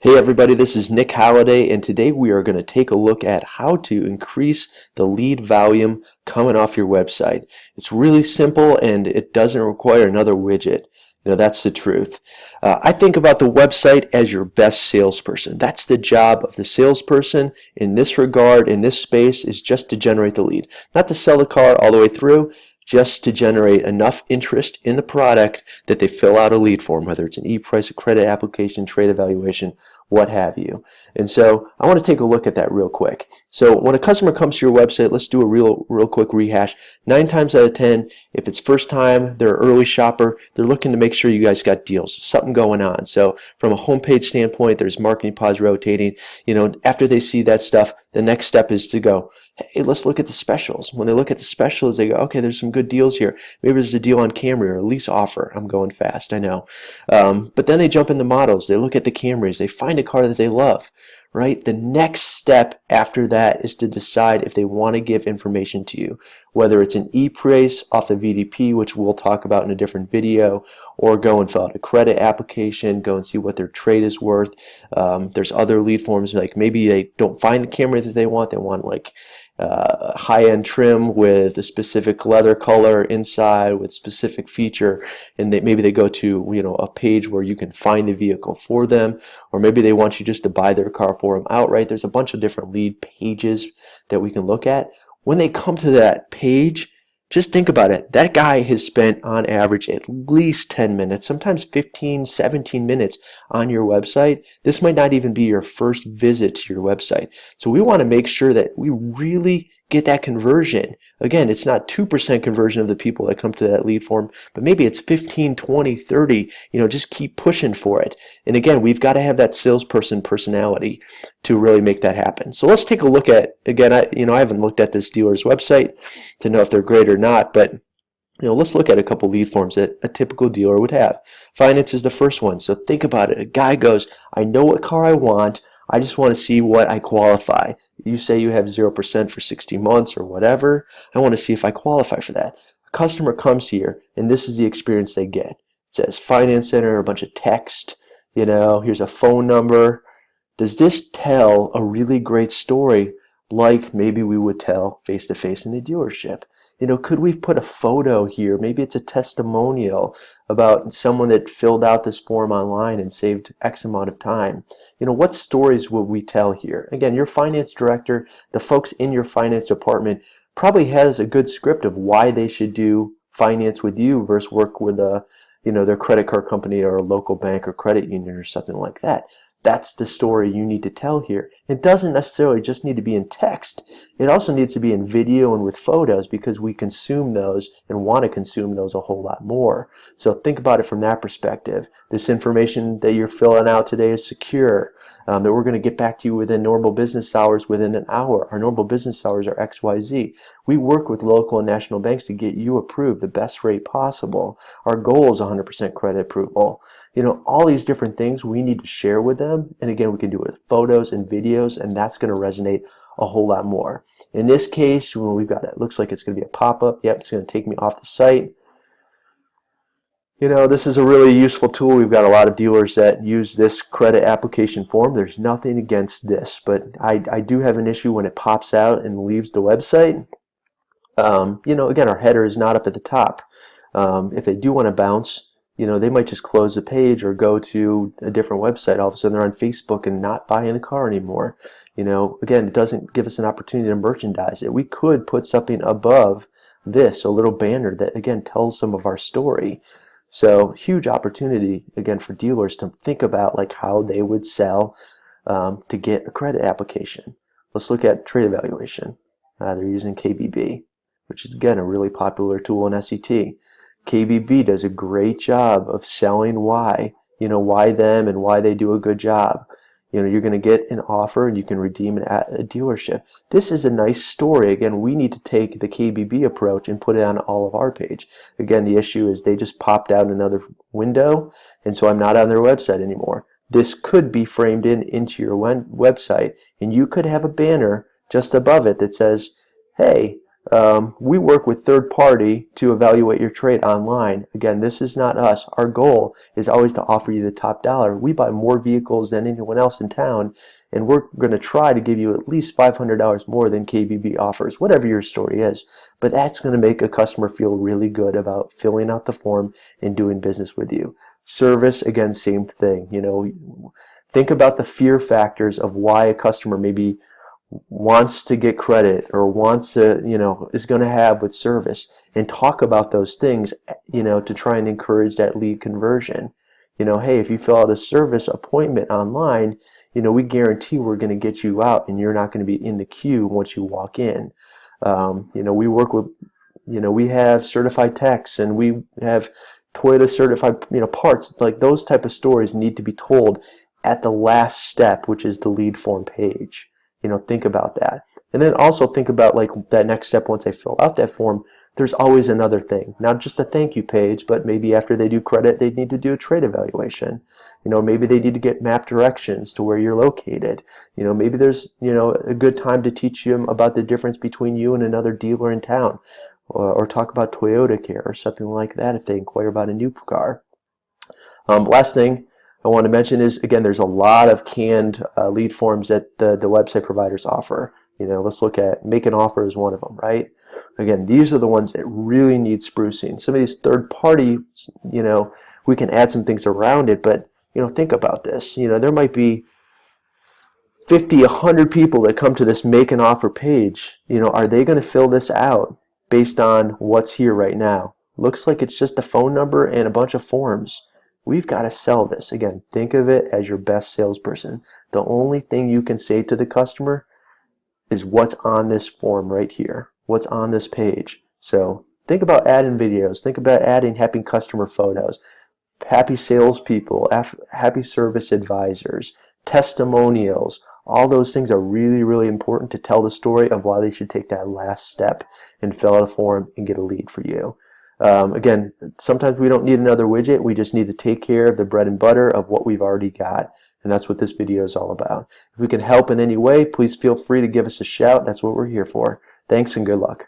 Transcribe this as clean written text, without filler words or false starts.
Hey everybody, this is Nick Halliday, and today we are going to take a look at how to increase the lead volume coming off your website. It's really simple and it doesn't require another widget. That's the truth. I think about the website as your best salesperson. That's the job of the salesperson in this regard, in this space, is just to generate the lead. Not to sell the car all the way through, just to generate enough interest in the product that they fill out a lead form, whether it's an e-price, a credit application, trade evaluation, what have you. And so I want to take a look at that real quick. So when a customer comes to your website, let's do a real quick rehash. 9 times out of 10, if it's first time, they're an early shopper, they're looking to make sure you guys got deals, something going on. So from a homepage standpoint, there's marketing pods rotating. After they see that stuff, the next step is to go, hey, let's look at the specials. When they look at the specials, they go, okay, there's some good deals here. Maybe there's a deal on Camry or a lease offer. I'm going fast, I know. But then they jump into models. They look at the Camrys. They find a car that they love, right? The next step after that is to decide if they want to give information to you, whether it's an e-price off the VDP, which we'll talk about in a different video, or go and fill out a credit application, go and see what their trade is worth. There's other lead forms, like maybe they don't find the Camry that they want like high-end trim with a specific leather color inside with specific feature, and maybe they go to a page where you can find the vehicle for them, or maybe they want you just to buy their car for them outright. There's a bunch of different lead pages that we can look at. When they come to that page, just think about it. That guy has spent on average at least 10 minutes, sometimes 15, 17 minutes on your website. This might not even be your first visit to your website. So we want to make sure that we really get that conversion. Again, it's not 2% conversion of the people that come to that lead form, but maybe it's 15, 20, 30. Just keep pushing for it. And again, we've got to have that salesperson personality to really make that happen. So let's take a look at, again, I haven't looked at this dealer's website to know if they're great or not, but let's look at a couple lead forms that a typical dealer would have. Finance is the first one. So think about it. A guy goes, I know what car I want. I just want to see what I qualify. You say you have 0% for 60 months or whatever. I want to see if I qualify for that. A customer comes here, and this is the experience they get. It says Finance Center, a bunch of text. Here's a phone number. Does this tell a really great story like maybe we would tell face-to-face in the dealership? Could we put a photo here? Maybe it's a testimonial about someone that filled out this form online and saved X amount of time. What stories would we tell here? Again, your finance director, the folks in your finance department probably has a good script of why they should do finance with you versus work with their credit card company or a local bank or credit union or something like that. That's the story you need to tell here. It doesn't necessarily just need to be in text. It also needs to be in video and with photos, because we consume those and want to consume those a whole lot more. So think about it from that perspective. This information that you're filling out today is secure. That we're going to get back to you within normal business hours within an hour. Our normal business hours are XYZ. We work with local and national banks to get you approved the best rate possible. Our goal is 100% credit approval. All these different things we need to share with them. And again, we can do it with photos and videos, and that's going to resonate a whole lot more. In this case, when we've got it, looks like it's going to be a pop-up. Yep, it's going to take me off the site. This is a really useful tool. We've got a lot of dealers that use this credit application form. There's nothing against this, but I do have an issue when it pops out and leaves the website. Again, our header is not up at the top. If they do want to bounce, they might just close the page or go to a different website. All of a sudden they're on Facebook and not buying a car anymore. Again, it doesn't give us an opportunity to merchandise it. We could put something above this, a little banner that, again, tells some of our story. So huge opportunity, again, for dealers to think about like how they would sell to get a credit application. Let's look at trade evaluation. They're using KBB, which is, again, a really popular tool in SET. KBB does a great job of selling why them and why they do a good job. You're going to get an offer and you can redeem it at a dealership. This is a nice story. Again, we need to take the KBB approach and put it on all of our page. Again, the issue is they just popped out another window, and so I'm not on their website anymore. This could be framed into your website, and you could have a banner just above it that says, hey, We work with third party to evaluate your trade online. Again, this is not us. Our goal is always to offer you the top dollar. We buy more vehicles than anyone else in town, and we're going to try to give you at least $500 more than KBB offers, whatever your story is. But that's going to make a customer feel really good about filling out the form and doing business with you. Service, again, same thing. Think about the fear factors of why a customer maybe wants to get credit or wants to, is going to have with service, and talk about those things, to try and encourage that lead conversion. Hey, if you fill out a service appointment online, we guarantee we're going to get you out and you're not going to be in the queue once you walk in. We work with, we have certified techs and we have Toyota certified, parts. Like those type of stories need to be told at the last step, which is the lead form page. Think about that. And then also think about like that next step. Once they fill out that form, there's always another thing. Not just a thank you page, but maybe after they do credit, they need to do a trade evaluation. Maybe they need to get map directions to where you're located. Maybe there's, a good time to teach them about the difference between you and another dealer in town, or talk about Toyota Care or something like that if they inquire about a new car. Last thing I want to mention is, again, there's a lot of canned lead forms that the website providers offer. Let's look at Make an Offer is one of them, right? Again, these are the ones that really need sprucing. Some of these third party, we can add some things around it, but, think about this. There might be 50, 100 people that come to this Make an Offer page. Are they going to fill this out based on what's here right now? Looks like it's just a phone number and a bunch of forms. We've got to sell this. Again, think of it as your best salesperson. The only thing you can say to the customer is what's on this form right here, what's on this page. So think about adding videos. Think about adding happy customer photos, happy salespeople, happy service advisors, testimonials. All those things are really, really important to tell the story of why they should take that last step and fill out a form and get a lead for you. Again, sometimes we don't need another widget. We just need to take care of the bread and butter of what we've already got. And that's what this video is all about. If we can help in any way, please feel free to give us a shout. That's what we're here for. Thanks and good luck.